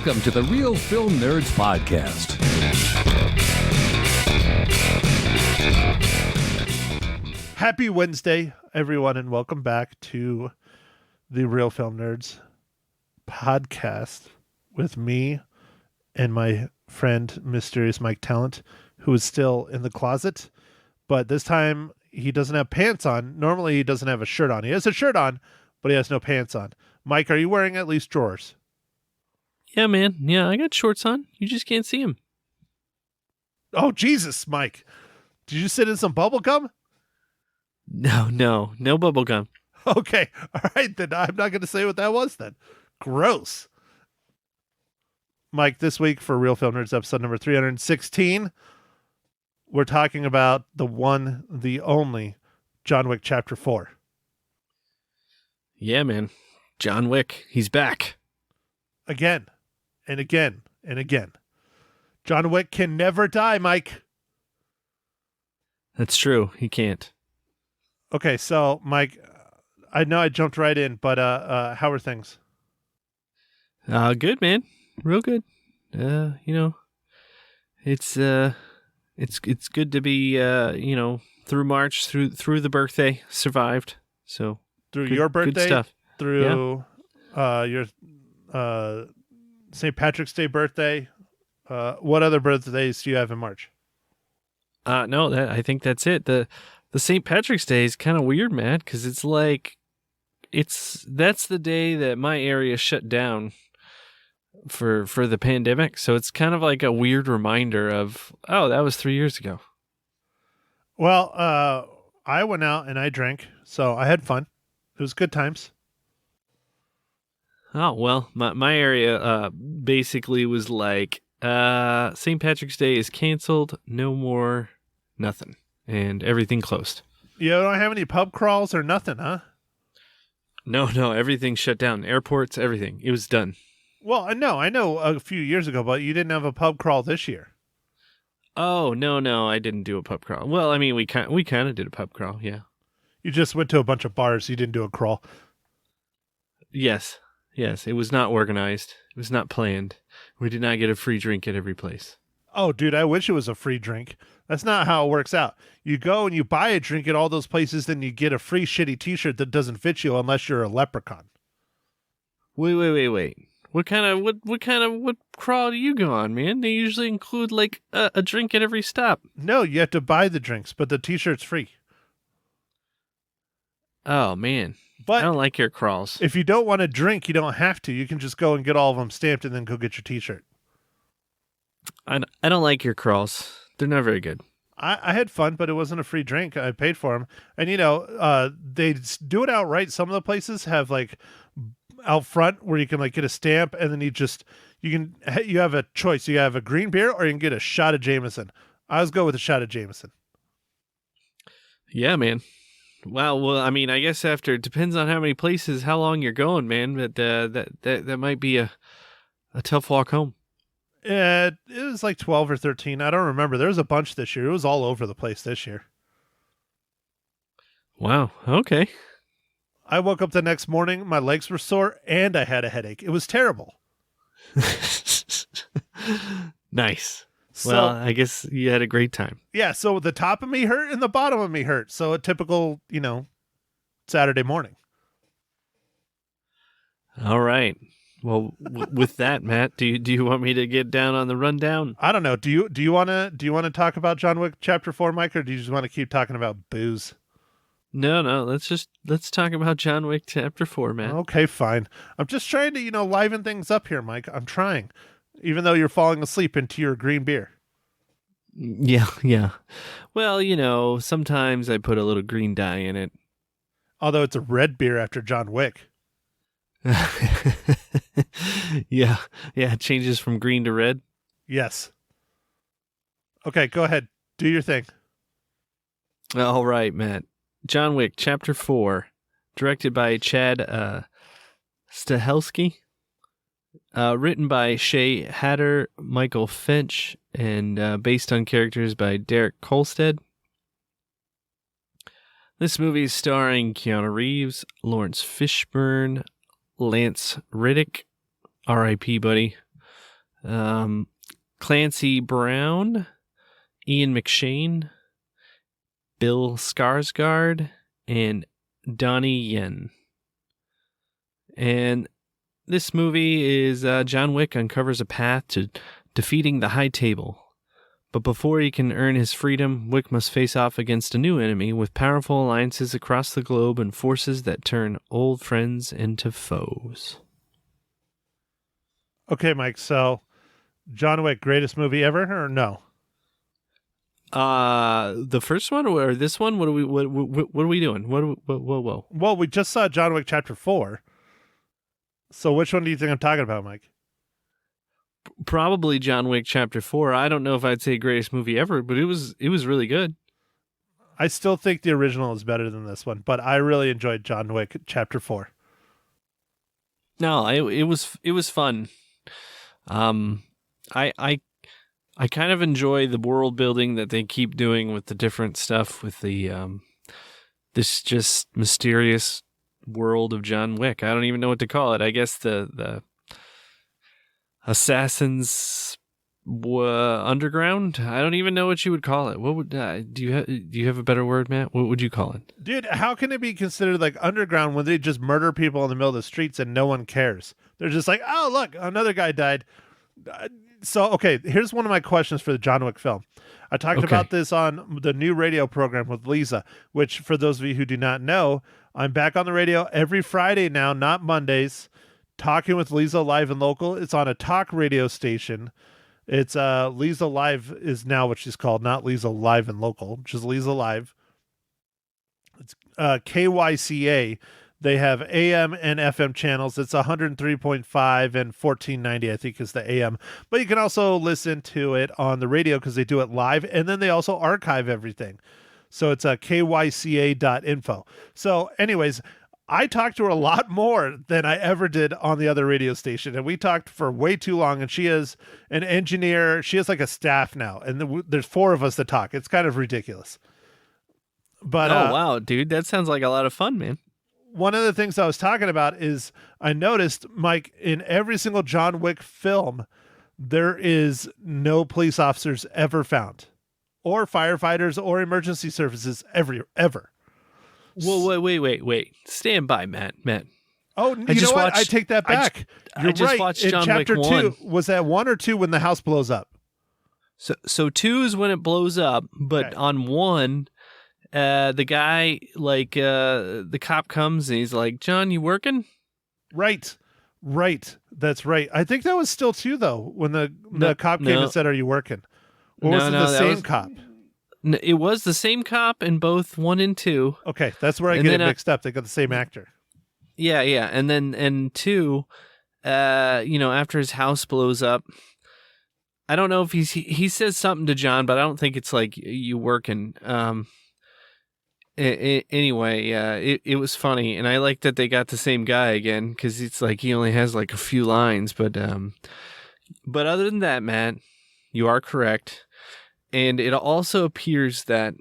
Welcome to the Real Film Nerds Podcast. Happy Wednesday, everyone, and welcome back to the Real Film Nerds Podcast with me and my friend, Mysterious Mike Talent, who is still in the closet, but this time he doesn't have pants on. Normally he doesn't have a shirt on. He has a shirt on, but he has no pants on. Mike, are you wearing at least drawers? Yeah, man. Yeah, I got shorts on. You just can't see them. Oh, Jesus, Mike. Did you sit in some bubble gum? No bubble gum. Okay. All right, then I'm not going to say what that was then. Gross. Mike, this week for Real Film Nerds episode number 316, we're talking about the one, the only John Wick Chapter 4. Yeah, man. John Wick. He's back. Again and again and again. John Wick can never die, Mike. That's true. He can't. Okay, so Mike, I know I jumped right in, but how are things? Good, man. Real good. It's good to be through March, through the birthday, survived. So Through good, your birthday, good stuff. through your St. Patrick's Day birthday. What other birthdays do you have in March? No, I think that's it. The St. Patrick's Day is kind of weird, man, because it's like that's the day that my area shut down for the pandemic. So it's kind of like a weird reminder of, oh, that was 3 years ago. Well, I went out and I drank, so I had fun. It was good times. Oh, well, my area basically was like, St. Patrick's Day is canceled, no more nothing, and everything closed. You don't have any pub crawls or nothing, huh? No, everything shut down. Airports, everything. It was done. Well, I know a few years ago, but you didn't have a pub crawl this year. Oh, no, I didn't do a pub crawl. Well, I mean, we kind of did a pub crawl, yeah. You just went to a bunch of bars. You didn't do a crawl. Yes, it was not organized. It was not planned. We did not get a free drink at every place. Oh, dude, I wish it was a free drink. That's not how it works out. You go and you buy a drink at all those places, then you get a free shitty t-shirt that doesn't fit you unless you're a leprechaun. Wait. What crawl do you go on, man? They usually include like a drink at every stop. No, you have to buy the drinks, but the t-shirt's free. Oh, man. But I don't like your crawls. if you don't want to drink, you don't have to. You can just go and get all of them stamped and then go get your t-shirt. I don't like your crawls. They're not very good. I had fun, but it wasn't a free drink. I paid for them. And, they do it outright. Some of the places have, like, out front where you can, like, get a stamp, and then you have a choice. You have a green beer or you can get a shot of Jameson. I always go with a shot of Jameson. Yeah, man. Wow. Well, I mean, I guess it depends on how many places, how long you're going, man. But that might be a tough walk home. It was like 12 or 13. I don't remember. There was a bunch this year. It was all over the place this year. Wow. Okay. I woke up the next morning. My legs were sore and I had a headache. It was terrible. Nice. So, well, I guess you had a great time. Yeah. So the top of me hurt and the bottom of me hurt. So a typical, Saturday morning. All right. Well, with that, Matt, do you want me to get down on the rundown? I don't know. Do you want to talk about John Wick Chapter 4, Mike, or do you just want to keep talking about booze? No. Let's talk about John Wick Chapter 4, Matt. Okay, fine. I'm just trying to, liven things up here, Mike. I'm trying, even though you're falling asleep into your green beer. Yeah. Well, sometimes I put a little green dye in it. Although it's a red beer after John Wick. Yeah, it changes from green to red. Yes. Okay, go ahead. Do your thing. All right, Matt. John Wick, Chapter 4, directed by Chad Stahelski, written by Shay Hatter, Michael Finch, and based on characters by Derek Kolstad. This movie is starring Keanu Reeves, Lawrence Fishburne, Lance Riddick, R.I.P. buddy, Clancy Brown, Ian McShane, Bill Skarsgård, and Donnie Yen. And this movie is John Wick uncovers a path to defeating the High Table. But before he can earn his freedom, Wick must face off against a new enemy with powerful alliances across the globe and forces that turn old friends into foes. Okay, Mike, so John Wick, greatest movie ever, or no? The first one or this one? What are we doing? Whoa. Well, we just saw John Wick Chapter 4. So which one do you think I'm talking about, Mike? Probably John Wick Chapter 4. I don't know if I'd say greatest movie ever, but it was really good. I still think the original is better than this one, but I really enjoyed John Wick Chapter 4. No, it was fun. I kind of enjoy the world building that they keep doing with the different stuff with the this just mysterious world of John Wick. I don't even know what to call it. I guess the Assassins Underground. I don't even know what you would call it. What would do you have a better word, Matt? What would you call it? Dude, how can it be considered like underground when they just murder people in the middle of the streets and no one cares? They're just like, oh, look, another guy died. So, okay, here's one of my questions for the John Wick film. I talked about this on the new radio program with Lisa, which for those of you who do not know, I'm back on the radio every Friday now, not Mondays, talking with Lisa live and local. It's on a talk radio station. It's Lisa Live is now what she's called, not Lisa Live and Local, just Lisa Live. It's KYCA. They have AM and FM channels. It's 103.5 and 1490, I think, is the AM. But you can also listen to it on the radio because they do it live, and then they also archive everything. So it's kyca.info. So anyways, I talked to her a lot more than I ever did on the other radio station, and we talked for way too long, and she is an engineer. She has like a staff now, and there's 4 of us that talk. It's kind of ridiculous. But oh, wow, dude, that sounds like a lot of fun, man. One of the things I was talking about is I noticed, Mike, in every single John Wick film, there is no police officers ever found, or firefighters or emergency services ever. Well, wait. Stand by, Matt. Oh, you know what? I take that back. You're just right. watched in John Chapter Wick 2, 1. was that 1 or 2 when the house blows up? So 2 is when it blows up, but Okay. on 1, the guy, the cop comes and he's like, John, you working? Right. That's right. I think that was still 2, though, when the cop came and said, are you working? Or was it the same cop? It was the same cop in both 1 and 2. Okay, that's where I get it mixed up. They got the same actor. Yeah. And 2, after his house blows up, I don't know if he says something to John, but I don't think it's like you working. Anyway, it was funny, and I like that they got the same guy again because it's like he only has like a few lines, but other than that, Matt, you are correct, and it also appears that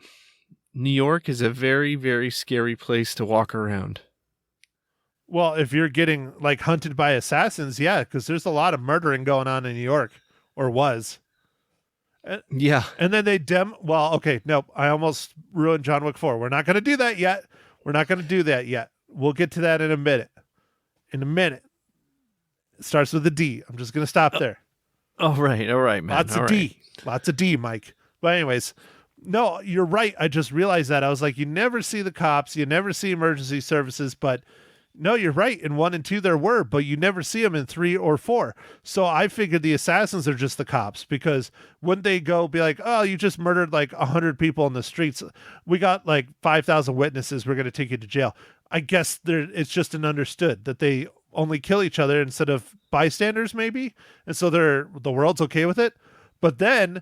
New York is a very, very scary place to walk around. Well, if you're getting like hunted by assassins, yeah, because there's a lot of murdering going on in New York, or was. Yeah. And then well, okay, nope, I almost ruined John Wick 4. We're not going to do that yet. We'll get to that in a minute. It starts with a D. I'm just going to stop there. All right, man. Lots of D, Mike. But anyways, no, you're right. I just realized that. I was like, you never see the cops, you never see emergency services, but no, you're right. In 1 and 2 there were, but you never see them in 3 or 4. So I figured the assassins are just the cops, because wouldn't they go be like, oh, you just murdered like 100 people in the streets. We got like 5,000 witnesses. We're going to take you to jail. I guess it's just an understood that they only kill each other instead of bystanders, maybe. And so the world's okay with it. But then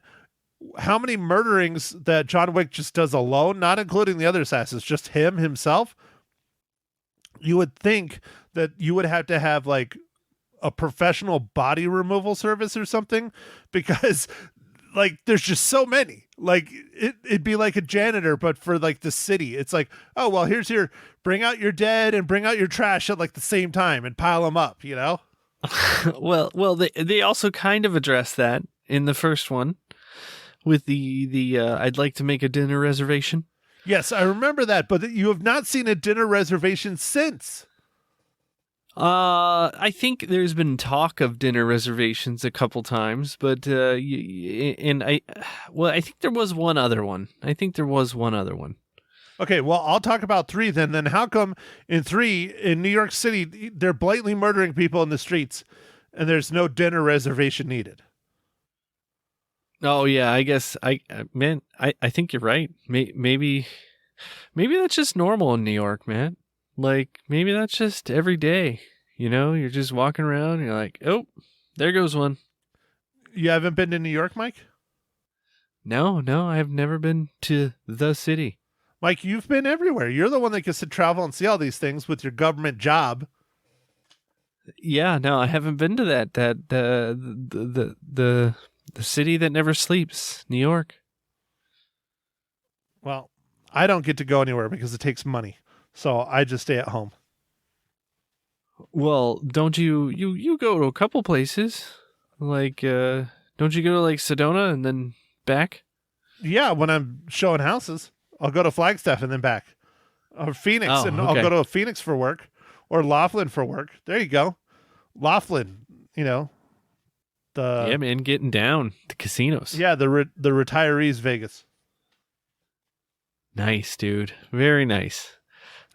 how many murderings that John Wick just does alone, not including the other assassins, just himself? You would think that you would have to have like a professional body removal service or something, because like there's just so many. Like it'd be like a janitor, but for like the city. It's like, oh, well, bring out your dead and bring out your trash at like the same time and pile them up, you know? Well, they also kind of address that in the first one with the I'd like to make a dinner reservation. Yes, I remember that, but you have not seen a dinner reservation since. I think there's been talk of dinner reservations a couple times, but I think there was one other one. Okay, well, I'll talk about 3 then. Then how come in 3 in New York City they're blatantly murdering people in the streets, and there's no dinner reservation needed? Oh yeah, I guess I think you're right. Maybe that's just normal in New York, man. Like maybe that's just every day. You know, you're just walking around, and you're like, oh, there goes one. You haven't been to New York, Mike? No, I have never been to the city. Mike, you've been everywhere. You're the one that gets to travel and see all these things with your government job. Yeah, no, I haven't been to that the city that never sleeps, New York. Well, I don't get to go anywhere because it takes money. So I just stay at home. Well, don't you go to a couple places? Like don't you go to like Sedona and then back? Yeah, when I'm showing houses, I'll go to Flagstaff and then back. Or Phoenix, and I'll go to Phoenix for work. Or Laughlin for work. There you go. Laughlin, yeah, man, getting down the casinos. Yeah, the retirees Vegas. Nice, dude. Very nice.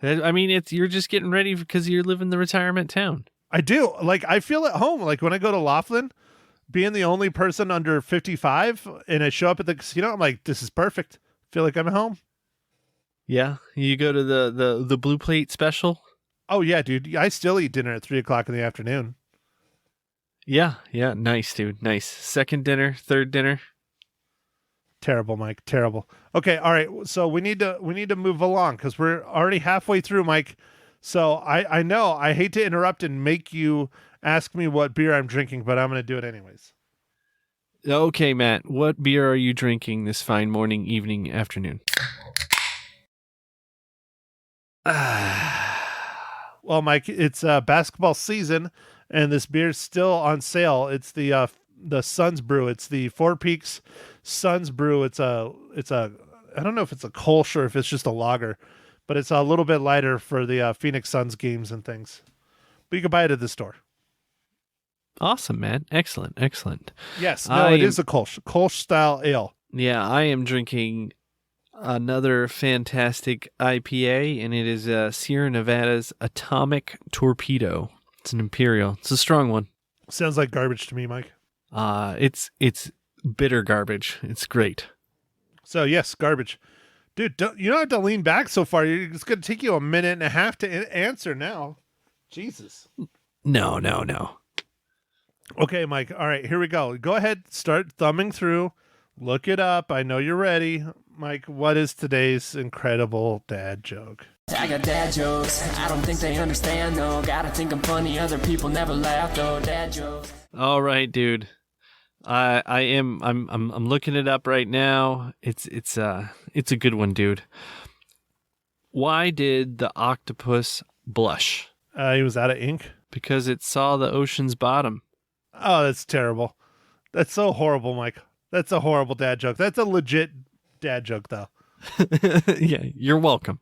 I mean, you're just getting ready because you live in the retirement town. I do. Like, I feel at home. Like, when I go to Laughlin, being the only person under 55 and I show up at the casino, I'm like, this is perfect. Feel like I'm at home. Yeah. You go to the Blue Plate special? Oh, yeah, dude. I still eat dinner at 3 o'clock in the afternoon. Yeah. Nice, dude. Nice. Second dinner, third dinner. Terrible, Mike. Terrible. Okay, all right. So we need to move along because we're already halfway through, Mike. So I know I hate to interrupt and make you ask me what beer I'm drinking, but I'm going to do it anyways. Okay, Matt. What beer are you drinking this fine morning, evening, afternoon? Well, Mike, it's basketball season, and this beer's still on sale. It's the Suns Brew. It's the Four Peaks Suns Brew. It's a I don't know if it's a Kolsch or if it's just a lager, but it's a little bit lighter for the Phoenix Suns games and things. But you can buy it at the store. Awesome, man. Excellent. Yes, no, it is a Kolsch style ale. Yeah, I am drinking another fantastic IPA, and it is Sierra Nevada's Atomic Torpedo. It's an Imperial. It's a strong one. Sounds like garbage to me, Mike. It's bitter garbage. It's great. So yes, garbage. Dude, you don't have to lean back so far. It's going to take you a minute and a half to answer now. Jesus. No. Okay, Mike. All right, here we go. Go ahead. Start thumbing through. Look it up. I know you're ready. Mike, what is today's incredible dad joke? I got dad jokes. I don't think they understand, though. Gotta think I'm funny. Other people never laugh, though. Dad jokes. All right, dude. I'm looking it up right now. It's a good one, dude. Why did the octopus blush? He was out of ink. Because it saw the ocean's bottom. Oh, that's terrible. That's so horrible, Mike. That's a horrible dad joke. That's a legit dad joke, though. Yeah, you're welcome.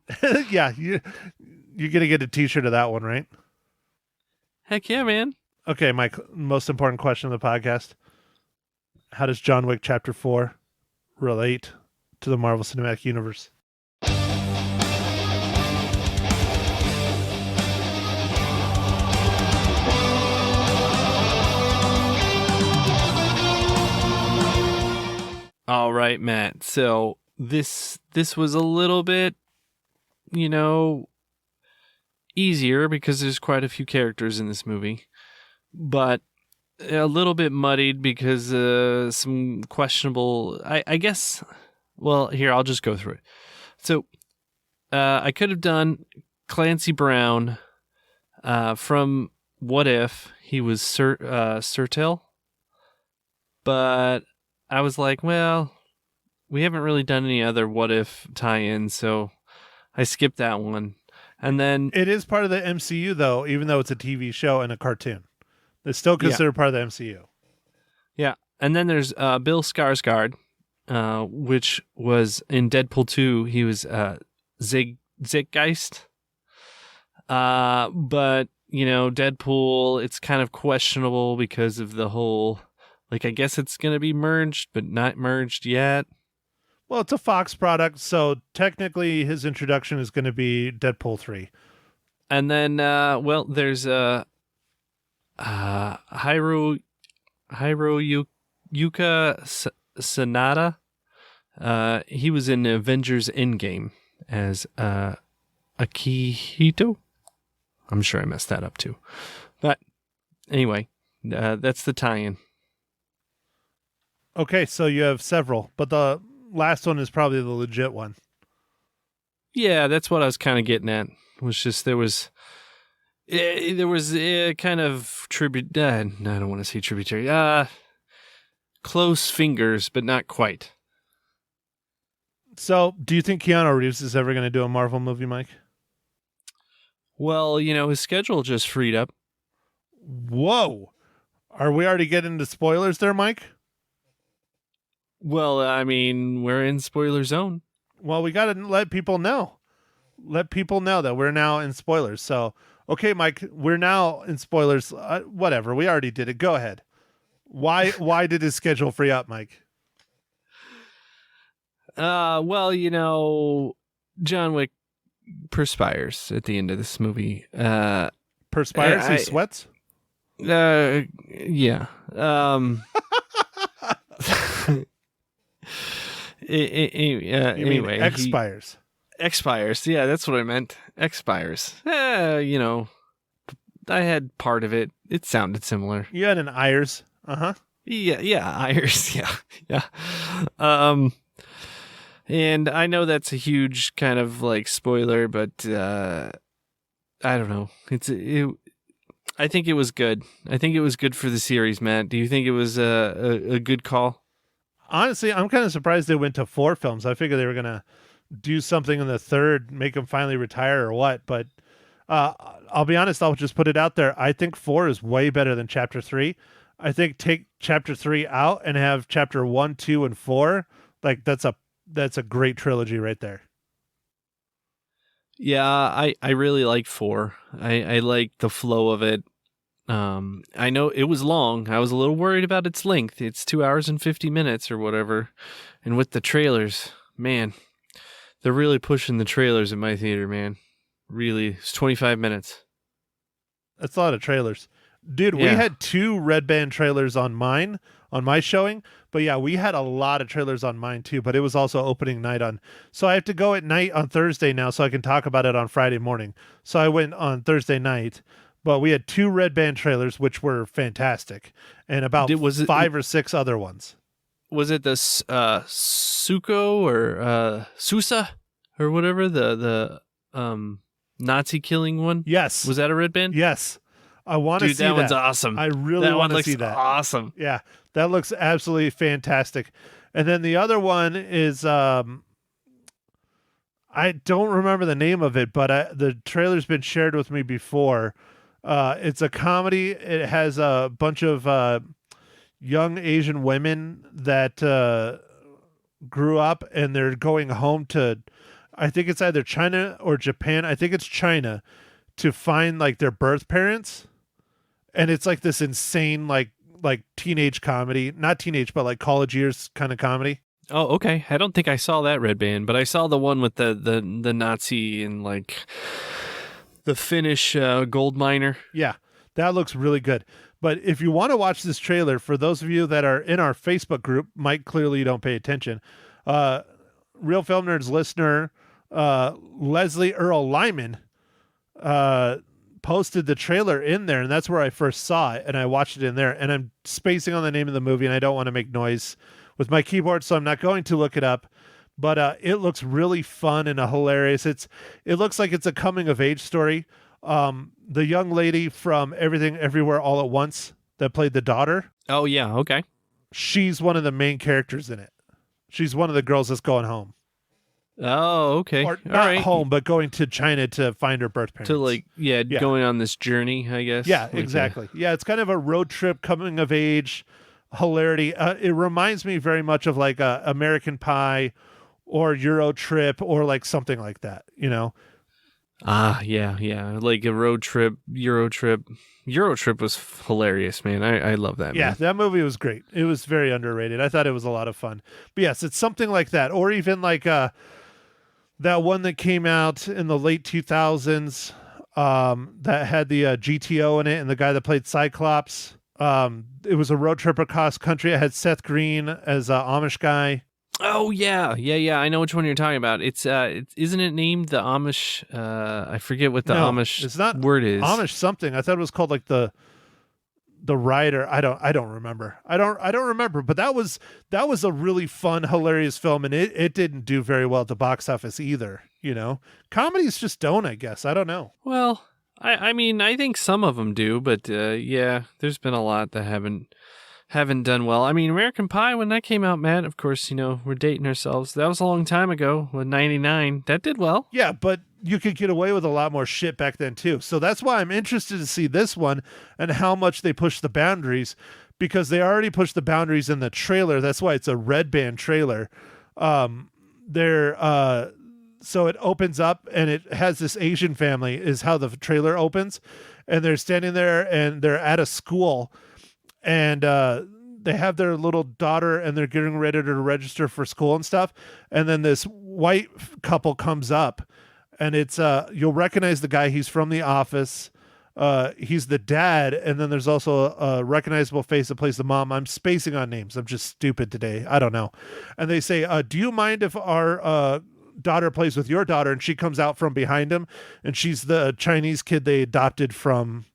Yeah, you're gonna get a T-shirt of that one, right? Heck yeah, man. Okay, Mike. Most important question of the podcast: how does John Wick Chapter 4 relate to the Marvel Cinematic Universe? All right, Matt. So this was a little bit, easier because there's quite a few characters in this movie, but a little bit muddied because some questionable. I guess. Well, here I'll just go through it. So I could have done Clancy Brown from What If he was Sertel, but I was like, well, we haven't really done any other What If tie-ins, so I skipped that one. And then it is part of the MCU, though, even though it's a TV show and a cartoon. They're still considered part of the MCU. Yeah. And then there's Bill Skarsgård, which was in Deadpool 2. He was Zeitgeist. But, Deadpool, it's kind of questionable because of the whole, I guess it's going to be merged, but not merged yet. Well, it's a Fox product, so technically his introduction is going to be Deadpool 3. And then, there's Yuka Sanada. He was in Avengers Endgame as Akihito. I'm sure I messed that up too. But anyway, that's the tie-in. Okay, so you have several, but the last one is probably the legit one. Yeah, that's what I was kind of getting at. Was just there was kind of tribute. I don't want to say tributary. Close fingers, but not quite. So, do you think Keanu Reeves is ever going to do a Marvel movie, Mike? Well, his schedule just freed up. Whoa. Are we already getting into spoilers there, Mike? Well, I mean, we're in spoiler zone. Well, we got to let people know. Let people know that we're now in spoilers. So, okay, Mike, we're now in spoilers. Whatever. We already did it. Go ahead. Why did his schedule free up, Mike? Well, John Wick perspires at the end of this movie. Perspires? He sweats? Yeah. Anyway, expires. Expires. Yeah, that's what I meant. Expires. I had part of it. It sounded similar. You had an Ayers. Uh-huh. Yeah, Ayers. Yeah. And I know that's a huge kind of spoiler, but I don't know. I think it was good. I think it was good for the series, Matt. Do you think it was a good call? Honestly, I'm kind of surprised they went to 4 films. I figured they were going to do something in the third, make him finally retire or what. But I'll be honest, I'll just put it out there. I think 4 is way better than Chapter 3. I think take Chapter 3 out and have Chapter 1, 2, and 4. That's a great trilogy right there. Yeah, I really like 4. I like the flow of it. I know it was long. I was a little worried about its length. It's 2 hours and 50 minutes or whatever. And with the trailers, man, they're really pushing the trailers in my theater, man. Really, it's 25 minutes. That's a lot of trailers. Dude, we had 2 red band trailers on my showing. But yeah, we had a lot of trailers on mine too, but it was also opening night so I have to go at night on Thursday now so I can talk about it on Friday morning. So I went on Thursday night, but we had 2 red band trailers, which were fantastic, and about 5 or 6 other ones. Was it the Suko or Susa or whatever, the Nazi killing one? Yes. Was that a red band? Yes. I want to see that. That one's awesome. I really want to see that. Awesome. Yeah, that looks absolutely fantastic. And then the other one is I don't remember the name of it, but the trailer's been shared with me before. It's a comedy. It has a bunch of young Asian women that grew up, and they're going home to, I think it's either China or Japan. I think it's China, to find their birth parents. And it's this insane, like teenage comedy, not teenage, but college years kind of comedy. Oh, okay. I don't think I saw that red band, but I saw the one with the Nazi and the Finnish gold miner. Yeah, that looks really good. But if you want to watch this trailer, for those of you that are in our Facebook group, Mike, clearly you don't pay attention. Real Film Nerds listener, Leslie Earl Lyman, posted the trailer in there, and that's where I first saw it, and I watched it in there, and I'm spacing on the name of the movie, and I don't want to make noise with my keyboard, so I'm not going to look it up, but it looks really fun and hilarious. It looks like it's a coming of age story. The young lady from Everything Everywhere All at Once that played the daughter. Oh yeah, okay. She's one of the main characters in it. She's one of the girls that's going home. Oh, okay. Or All not right. home, but going to China to find her birth parents. To like, yeah, going on this journey, I guess. Yeah, Like exactly. Yeah, it's kind of a road trip, coming of age, hilarity. It reminds me very much of like American Pie or Euro Trip or like something like that, you know? Yeah. Like a road trip, Euro trip. Euro trip was hilarious, man. I love that, Yeah, man. that movie was great. It was very underrated. I thought it was a lot of fun. But yes, it's something like that. Or even like that one that came out in the late 2000s that had the GTO in it and the guy that played Cyclops. It was a road trip across country. It had Seth Green as an Amish guy. Oh yeah. I know which one you're talking about. Isn't it named the Amish? I forget what the No, Amish it's not word is. Amish something. I thought it was called like the Rider. I don't remember. I don't remember. But that was a really fun, hilarious film, and it didn't do very well at the box office either. You know, comedies just don't. I guess I don't know. Well, I mean, I think some of them do, but yeah, there's been a lot that haven't done well. I mean, American Pie, when that came out, Matt, of course, you know, we're dating ourselves. That was a long time ago, with 99. That did well. Yeah, but you could get away with a lot more shit back then too. So that's why I'm interested to see this one and how much they push the boundaries, because they already pushed the boundaries in the trailer. That's why it's a red band trailer. So it opens up and it has this Asian family is how the trailer opens, and they're standing there and they're at a school, and they have their little daughter and they're getting ready to register for school and stuff. And then this white couple comes up, and it's you'll recognize the guy. He's from The Office. He's the dad, and then there's also a recognizable face that plays the mom. I'm spacing on names. I'm just stupid today. I don't know. And they say, do you mind if our daughter plays with your daughter? And she comes out from behind him, and she's the Chinese kid they adopted from,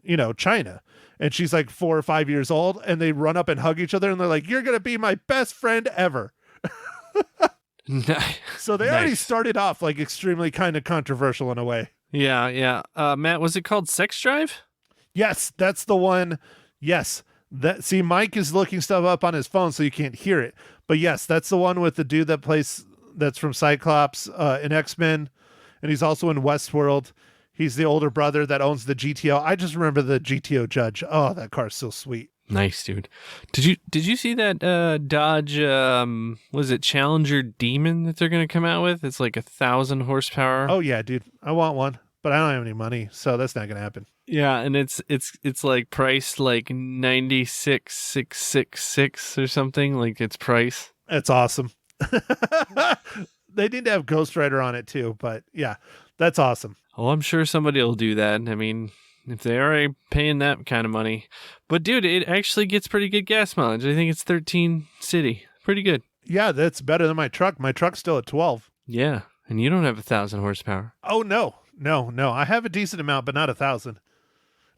you know, China. And she's like 4 or 5 years old, and they run up and hug each other, and they're like, "You're going to be my best friend ever." So they already started off like extremely kind of controversial in a way. Yeah. Matt, was it called Sex Drive? Yes, that's the one. Yes. See, Mike is looking stuff up on his phone so you can't hear it. But yes, that's the one with the dude that's from Cyclops in X-Men, and he's also in Westworld. He's the older brother that owns the GTO. I just remember the GTO Judge. Oh, that car's so sweet. Nice, dude. Did you see that Dodge was it Challenger Demon that they're gonna come out with? It's like 1,000 horsepower. Oh yeah, dude. I want one, but I don't have any money, so that's not gonna happen. Yeah, and it's like priced like 96,666 or something. Like its price. That's awesome. They need to have Ghost Rider on it too, but yeah, that's awesome. Oh, I'm sure somebody will do that. I mean, if they're already paying that kind of money. But dude, it actually gets pretty good gas mileage. I think it's 13 city. Pretty good. Yeah, that's better than my truck. My truck's still at 12. Yeah, and you don't have 1,000 horsepower. Oh no. I have a decent amount, but not 1,000.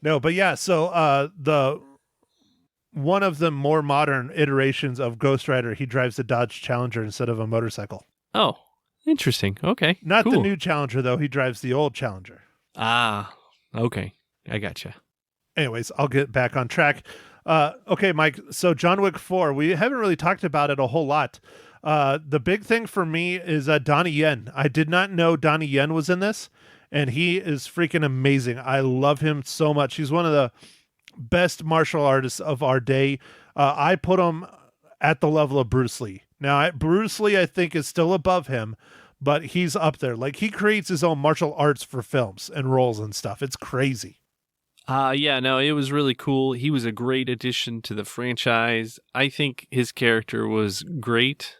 No, but yeah. So the one of the more modern iterations of Ghost Rider, he drives a Dodge Challenger instead of a motorcycle. Oh, interesting. Okay, not cool. The new Challenger though. He drives the old Challenger. Ah, okay. I gotcha. Anyways, I'll get back on track. Okay, Mike. So John Wick 4, we haven't really talked about it a whole lot. The big thing for me is Donnie Yen. I did not know Donnie Yen was in this, and he is freaking amazing. I love him so much. He's one of the best martial artists of our day. I put him at the level of Bruce Lee. Now, Bruce Lee, I think, is still above him, but he's up there. Like, he creates his own martial arts for films and roles and stuff. It's crazy. Yeah, no, it was really cool. He was a great addition to the franchise. I think his character was great.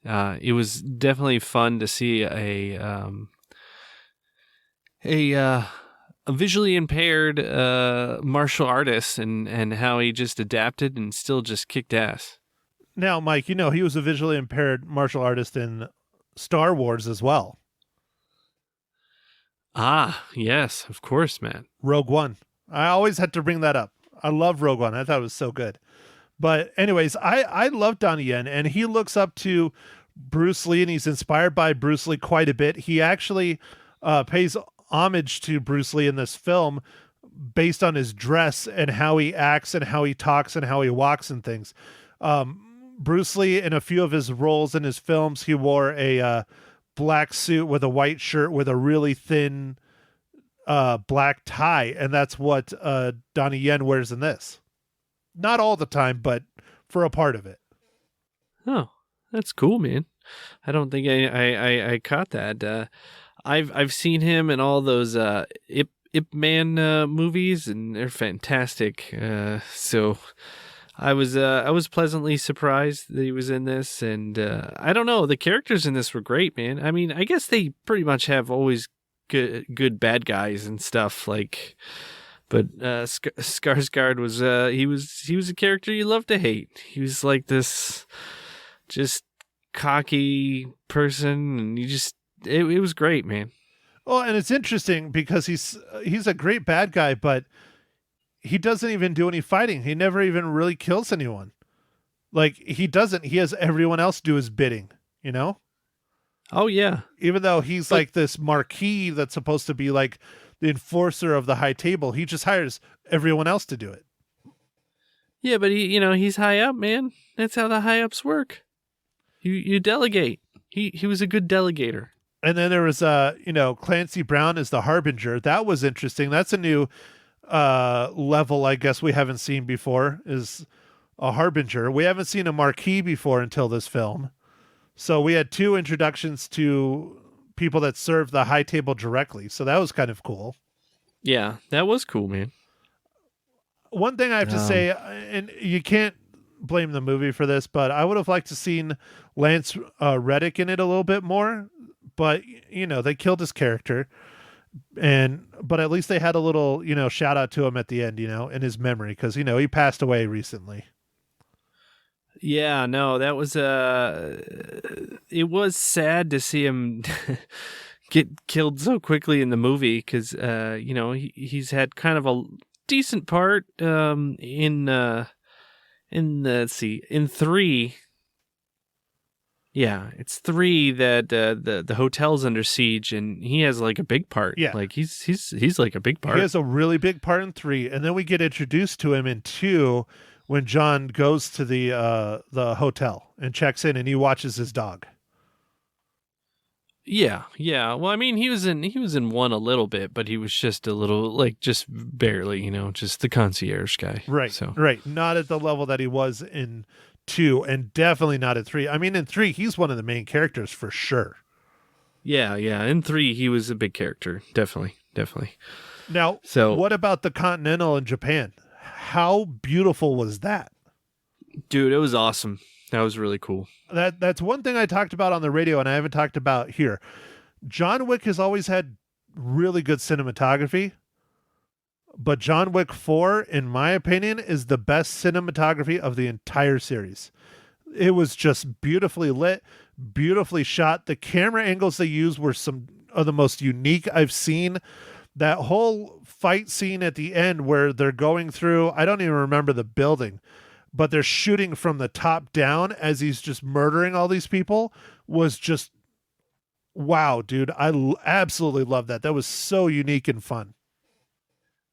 It was definitely fun to see a visually impaired martial artist and how he just adapted and still just kicked ass. Now, Mike, you know, he was a visually impaired martial artist in Star Wars as well. Ah, yes, of course, man. Rogue One. I always had to bring that up. I love Rogue One. I thought it was so good. But anyways, I love Donnie Yen, and he looks up to Bruce Lee, and he's inspired by Bruce Lee quite a bit. He actually pays homage to Bruce Lee in this film based on his dress and how he acts and how he talks and how he walks and things. Bruce Lee, in a few of his roles in his films, he wore a black suit with a white shirt with a really thin black tie, and that's what Donnie Yen wears in this. Not all the time, but for a part of it. Oh, that's cool, man. I don't think I caught that. I've seen him in all those Ip Man movies, and they're fantastic. So I was pleasantly surprised that he was in this, and I don't know, the characters in this were great, man. I mean, I guess they pretty much have always good bad guys and stuff, like, but Skarsgård was he was a character you love to hate. He was like this just cocky person, and it was great, man. Well, and it's interesting because he's a great bad guy, but he doesn't even do any fighting. He never even really kills anyone. Like, he doesn't. He has everyone else do his bidding, you know? Oh, yeah. Even though he's like this marquis that's supposed to be like the enforcer of the high table, he just hires everyone else to do it. Yeah, but he's high up, man. That's how the high ups work. You delegate. He was a good delegator. And then there was Clancy Brown as the Harbinger. That was interesting. That's a new level, I guess, we haven't seen before, is a Harbinger. We haven't seen a marquis before until this film. So we had two introductions to people that serve the high table directly. So that was kind of cool. Yeah, that was cool, man. One thing I have to say, and you can't blame the movie for this, but I would have liked to seen Lance Reddick in it a little bit more. But, they killed his character. But at least they had a little, shout out to him at the end, in his memory. Because, he passed away recently. Yeah, no, that was it was sad to see him get killed so quickly in the movie, because he's had kind of a decent part in 3. Yeah, it's 3 that the hotel's under siege, and he has like a big part. Yeah, like he's like a big part. He has a really big part in 3, and then we get introduced to him in 2 when John goes to the hotel and checks in, and he watches his dog. Yeah. Well, I mean, he was in 1 a little bit, but he was just a little, like, just barely, just the concierge guy. Right. So. Right. Not at the level that he was in 2, and definitely not at 3. I mean, in 3, he's one of the main characters for sure. Yeah. In 3, he was a big character. Definitely. Now, what about the Continental in Japan? How beautiful was that? Dude, it was awesome. That was really cool. That's one thing I talked about on the radio, and I haven't talked about here. John Wick has always had really good cinematography, but John Wick 4, in my opinion, is the best cinematography of the entire series. It was just beautifully lit, beautifully shot. The camera angles they used were some of the most unique I've seen. That whole fight scene at the end where they're going through, I don't even remember the building, but they're shooting from the top down as he's just murdering all these people, was just, wow, dude. I absolutely love that. That was so unique and fun.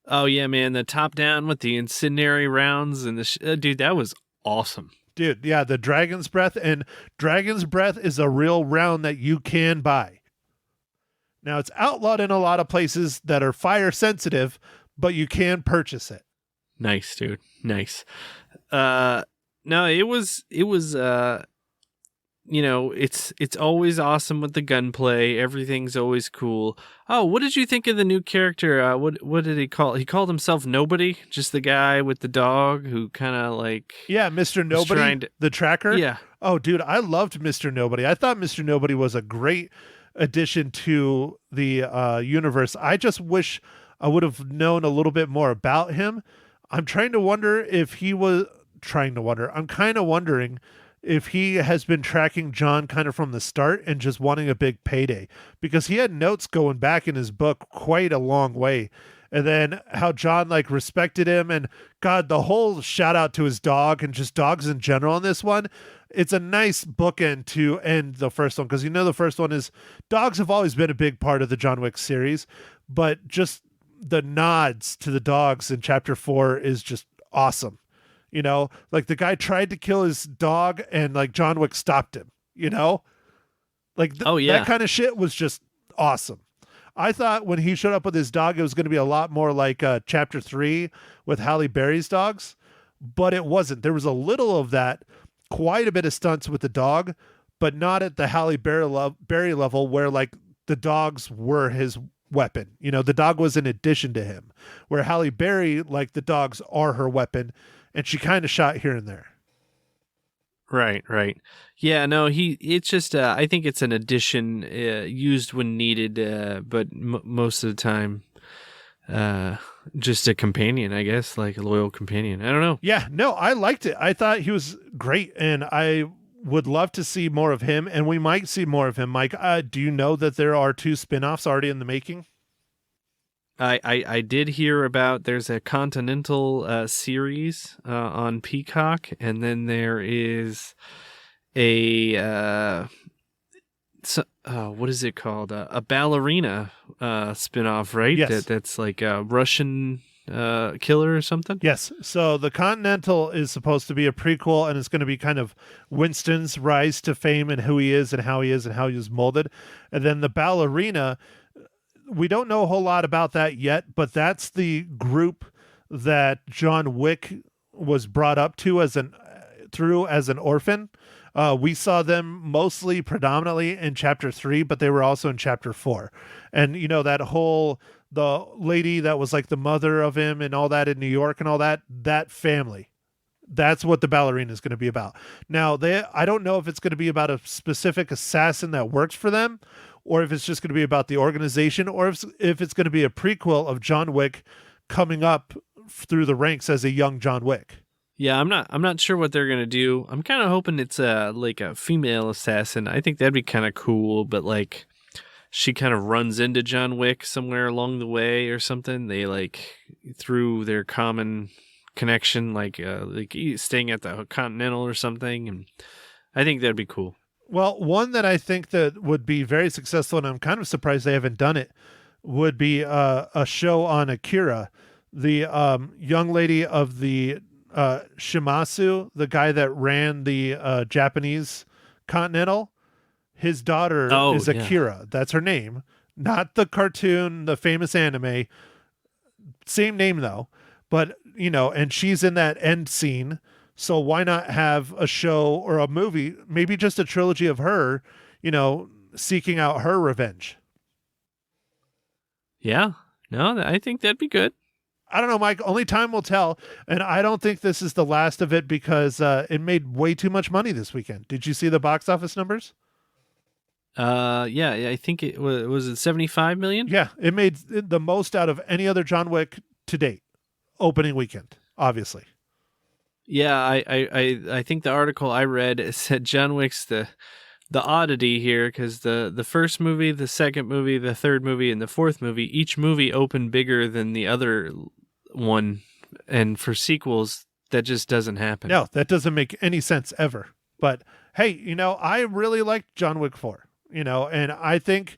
Oh, yeah, man. The top down with the incendiary rounds and dude, that was awesome. Dude, yeah, the Dragon's Breath, and Dragon's Breath is a real round that you can buy. Now, it's outlawed in a lot of places that are fire sensitive, but you can purchase it. Nice, dude. Nice. No, it was it's always awesome with the gunplay. Everything's always cool. Oh, what did you think of the new character? What did he call? He called himself Nobody, just the guy with the dog who kind of like... Yeah, Mr. Nobody, the tracker. Yeah. Oh, dude, I loved Mr. Nobody. I thought Mr. Nobody was a great addition to the universe. I just wish I would have known a little bit more about him. I'm kind of wondering if he has been tracking John kind of from the start and just wanting a big payday, because he had notes going back in his book quite a long way. And then how John like respected him, and God, the whole shout out to his dog and just dogs in general in this one. It's a nice bookend to end the first one, because the first one is dogs have always been a big part of the John Wick series, but just the nods to the dogs in chapter 4 is just awesome. You know, like the guy tried to kill his dog and like John Wick stopped him, you know? Like Oh, yeah. that kind of shit was just awesome. I thought when he showed up with his dog, it was going to be a lot more like Chapter 3 with Halle Berry's dogs, but it wasn't. There was a little of that, quite a bit of stunts with the dog, but not at the Halle Berry level where like the dogs were his weapon. You know, the dog was in addition to him, where Halle Berry, like the dogs are her weapon, and she kind of shot here and there. Right. Yeah, no, it's just, I think it's an addition used when needed, but most of the time, just a companion, I guess, like a loyal companion. I don't know. Yeah, no, I liked it. I thought he was great, and I would love to see more of him, and we might see more of him. Mike, do you know that there are 2 spin-offs already in the making? I did hear about there's a Continental series on Peacock, and then there is a what is it called? A ballerina spinoff, right? Yes. That's like a Russian killer or something. Yes. So the Continental is supposed to be a prequel, and it's going to be kind of Winston's rise to fame and who he is and how he was molded. And then the ballerina, we don't know a whole lot about that yet, but that's the group that John Wick was brought up to as an orphan. We saw them mostly predominantly in Chapter 3, but they were also in Chapter 4. And you know, the lady that was like the mother of him and all that in New York and all that family. That's what the ballerina is going to be about. Now, I don't know if it's going to be about a specific assassin that works for them, or if it's just going to be about the organization, or if it's going to be a prequel of John Wick coming up through the ranks as a young John Wick. Yeah, I'm not sure what they're gonna do. I'm kind of hoping it's like a female assassin. I think that'd be kind of cool, but like she kind of runs into John Wick somewhere along the way or something. They like through their common connection, like staying at the Continental or something, and I think that'd be cool. Well, one that I think that would be very successful, and I'm kind of surprised they haven't done it, would be a show on Akira, the young lady of the Shimasu, the guy that ran the Japanese Continental. His daughter is Akira. Yeah. That's her name. Not the cartoon, the famous anime. Same name, though. But, you know, and she's in that end scene. So why not have a show or a movie, maybe just a trilogy of her, you know, seeking out her revenge? Yeah. No, I think that'd be good. I don't know, Mike. Only time will tell. And I don't think this is the last of it because it made way too much money this weekend. Did you see the box office numbers? Yeah, I think it was it 75 million? Yeah, it made the most out of any other John Wick to date. Opening weekend, obviously. Yeah, I think the article I read said John Wick's the oddity here, because the first movie, the second movie, the third movie, and the fourth movie, each movie opened bigger than the other one, and for sequels, that just doesn't happen. No, that doesn't make any sense ever. But hey, you know, I really liked John Wick 4, you know, and I think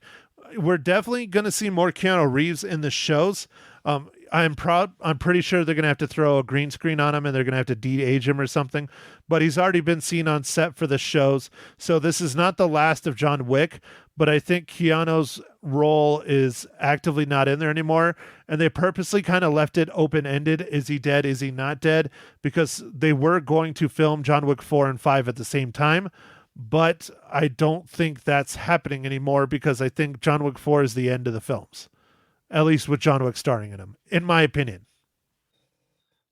we're definitely going to see more Keanu Reeves in the shows. I'm pretty sure they're going to have to throw a green screen on him and they're going to have to de-age him or something, but he's already been seen on set for the shows. So this is not the last of John Wick, but I think Keanu's role is actively not in there anymore. And they purposely kind of left it open-ended. Is he dead? Is he not dead? Because they were going to film John Wick 4 and 5 at the same time. But I don't think that's happening anymore because I think John Wick 4 is the end of the films. At least with John Wick starring in them, in my opinion.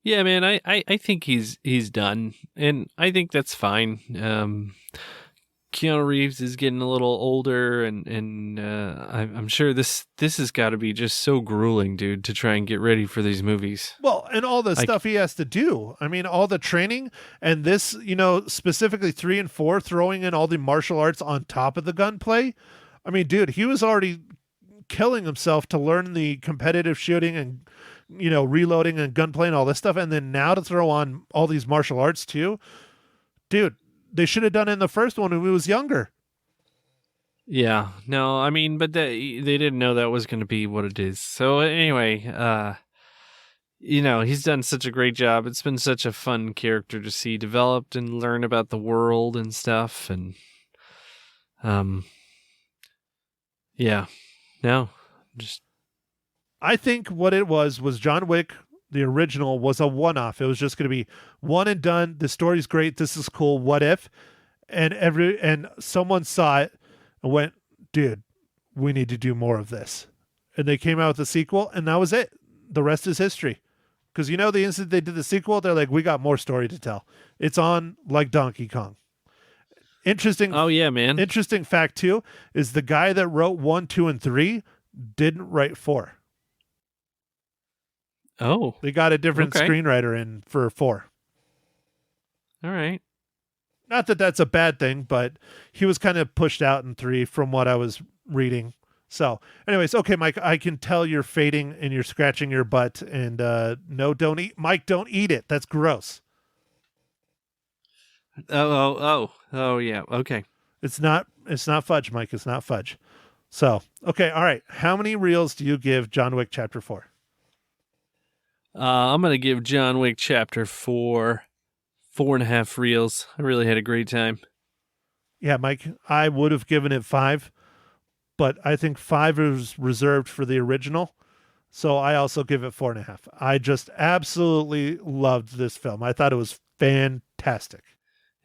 Yeah, man, I think he's done, and I think that's fine. Keanu Reeves is getting a little older, and I'm sure this has got to be just so grueling, dude, to try and get ready for these movies. Well, and all the stuff he has to do. I mean, all the training, and this, you know, specifically 3 and 4, throwing in all the martial arts on top of the gunplay. I mean, dude, he was already killing himself to learn the competitive shooting and, you know, reloading and gunplay and all this stuff, and then now to throw on all these martial arts too. Dude, they should have done it in the first one when he was younger. Yeah, no, I mean, but they didn't know that was going to be what it is. So anyway, he's done such a great job. It's been such a fun character to see developed and learn about the world and stuff. And, yeah, no, just. I think what it was John Wick, the original, was a one-off. It was just going to be one and done. The story's great. This is cool. What if? And someone saw it and went, dude, we need to do more of this. And they came out with a sequel, and that was it. The rest is history. Because the instant they did the sequel, they're like, we got more story to tell. It's on like Donkey Kong. Interesting. Oh, yeah, man. Interesting fact, too, is the guy that wrote 1, 2, and 3 didn't write 4. Oh. They got a different okay. screenwriter in for 4. All right. Not that that's a bad thing, but he was kind of pushed out in 3 from what I was reading. So, anyways, okay, Mike, I can tell you're fading and you're scratching your butt. And no, don't eat. Mike, don't eat it. That's gross. Oh, yeah. Okay. It's not fudge, Mike. It's not fudge. So, okay, all right. How many reels do you give John Wick Chapter 4? I'm going to give John Wick Chapter 4 4.5 reels. I really had a great time. Yeah, Mike, I would have given it 5, but I think 5 is reserved for the original. So I also give it 4.5. I just absolutely loved this film. I thought it was fantastic.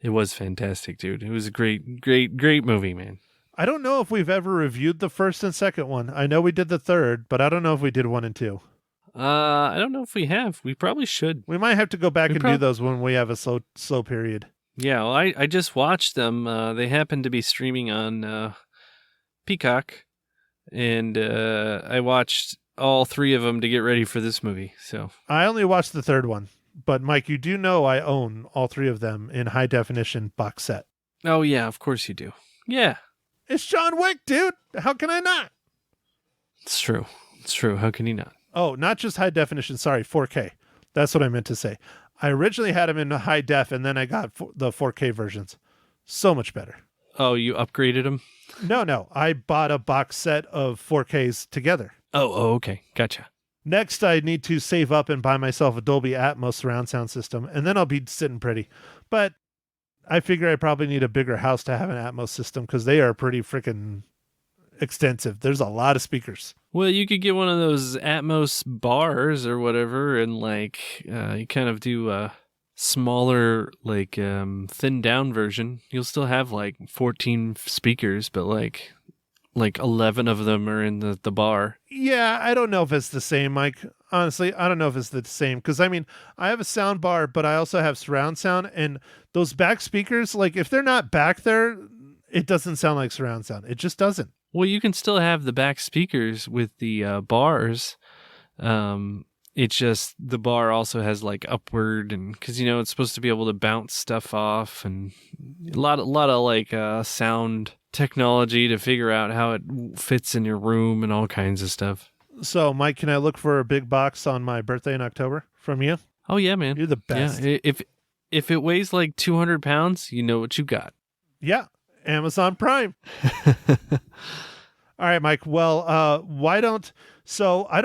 It was fantastic, dude. It was a great, great, great movie, man. I don't know if we've ever reviewed the first and second one. I know we did the third, but I don't know if we did 1 and 2. I don't know if we have. We probably should. We might have to go back and do those when we have a slow period. Yeah, well, I just watched them. They happen to be streaming on Peacock, and I watched all 3 of them to get ready for this movie. So I only watched the third one, but Mike, you do know I own all 3 of them in high definition box set. Oh yeah, of course you do. Yeah, it's John Wick, dude. How can I not? It's true. It's true. How can you not? Oh, not just high definition. Sorry, 4K. That's what I meant to say. I originally had them in high def, and then I got the 4K versions. So much better. Oh, you upgraded them? No. I bought a box set of 4Ks together. Oh, okay. Gotcha. Next, I need to save up and buy myself a Dolby Atmos surround sound system, and then I'll be sitting pretty. But I figure I probably need a bigger house to have an Atmos system because they are pretty freaking extensive. There's a lot of speakers. Well, you could get one of those Atmos bars or whatever, and you kind of do a smaller, thinned down version. You'll still have 14 speakers, but like 11 of them are in the bar. Yeah, I don't know if it's the same, Mike. Honestly, I don't know if it's the same because I have a sound bar, but I also have surround sound, and those back speakers, if they're not back there, it doesn't sound like surround sound. It just doesn't. Well, you can still have the back speakers with the bars. It's just the bar also has upward, and because it's supposed to be able to bounce stuff off, and a lot of sound technology to figure out how it fits in your room and all kinds of stuff. So, Mike, can I look for a big box on my birthday in October from you? Oh yeah, man, you're the best. Yeah, if it weighs 200 pounds, you know what you got. Yeah. Amazon Prime. All right, Mike. Well, I don't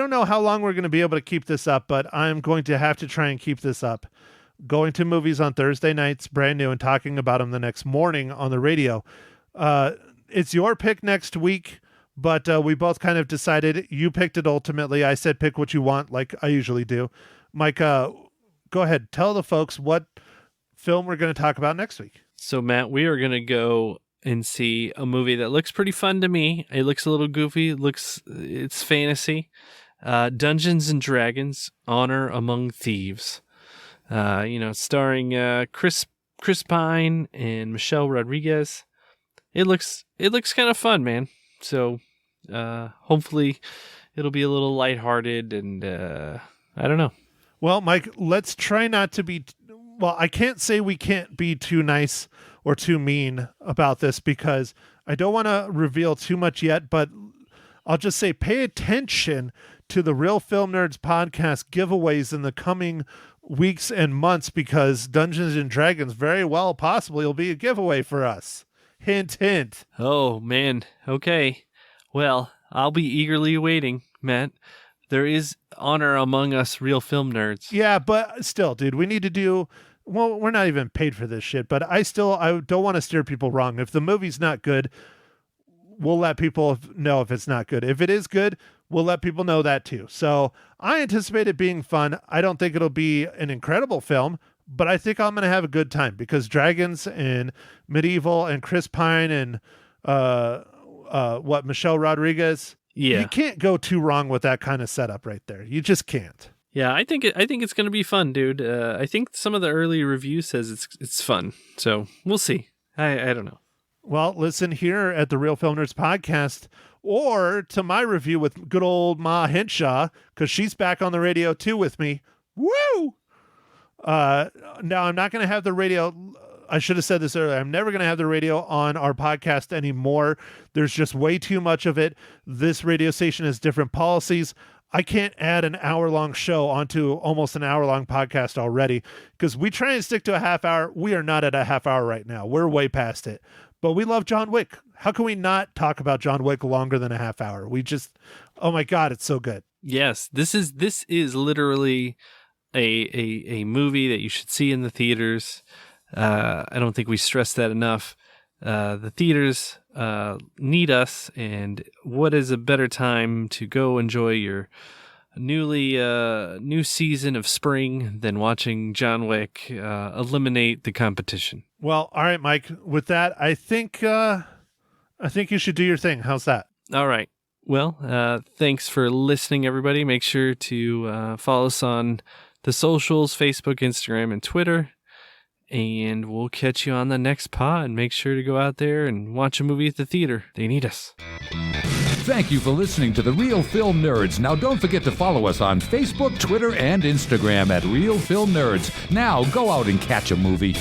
know how long we're going to be able to keep this up, but I'm going to have to try and keep this up. Going to movies on Thursday nights, brand new, and talking about them the next morning on the radio. It's your pick next week, but we both kind of decided. You picked it ultimately. I said pick what you want, like I usually do. Mike, go ahead. Tell the folks what film we're going to talk about next week. So, Matt, we are going to go and see a movie that looks pretty fun to me. It looks a little goofy. It's fantasy. Dungeons and Dragons: Honor Among Thieves. Starring Chris Pine and Michelle Rodriguez. It looks kind of fun, man. So hopefully it'll be a little lighthearted, and I don't know. Well, Mike, let's try not to be. Well, I can't say we can't be too nice or too mean about this because I don't want to reveal too much yet, but I'll just say pay attention to the Real Film Nerds podcast giveaways in the coming weeks and months because Dungeons and Dragons very well possibly will be a giveaway for us. Hint, hint. Oh, man. Okay. Well, I'll be eagerly waiting, Matt. There is honor among us real film nerds. Yeah, but still, dude, we need to do. Well, we're not even paid for this shit, but I don't want to steer people wrong. If the movie's not good, we'll let people know if it's not good. If it is good, we'll let people know that too. So I anticipate it being fun. I don't think it'll be an incredible film, but I think I'm going to have a good time because dragons and medieval and Chris Pine and Michelle Rodriguez. Yeah. You can't go too wrong with that kind of setup right there. You just can't. Yeah, I think it's going to be fun, dude. I think some of the early reviews says it's fun. So we'll see. I don't know. Well, listen here at the Real Film Nerds podcast or to my review with good old Ma Henshaw, because she's back on the radio too with me. Woo! Now, I'm not going to have the radio. I should have said this earlier. I'm never going to have the radio on our podcast anymore. There's just way too much of it. This radio station has different policies. I can't add an hour-long show onto almost an hour-long podcast already because we try and stick to a half hour. We are not at a half hour right now. We're way past it. But we love John Wick. How can we not talk about John Wick longer than a half hour? We just, oh my God, it's so good. Yes, this is literally a movie that you should see in the theaters. I don't think we stress that enough. The theaters need us, and what is a better time to go enjoy your new season of spring than watching John Wick eliminate the competition? Well, all right, Mike. With that, I think you should do your thing. How's that? All right. Well, thanks for listening, everybody. Make sure to follow us on the socials, Facebook, Instagram, and Twitter. And we'll catch you on the next pod. Make sure to go out there and watch a movie at the theater. They need us. Thank you for listening to The Real Film Nerds. Now don't forget to follow us on Facebook, Twitter, and Instagram at Real Film Nerds. Now go out and catch a movie.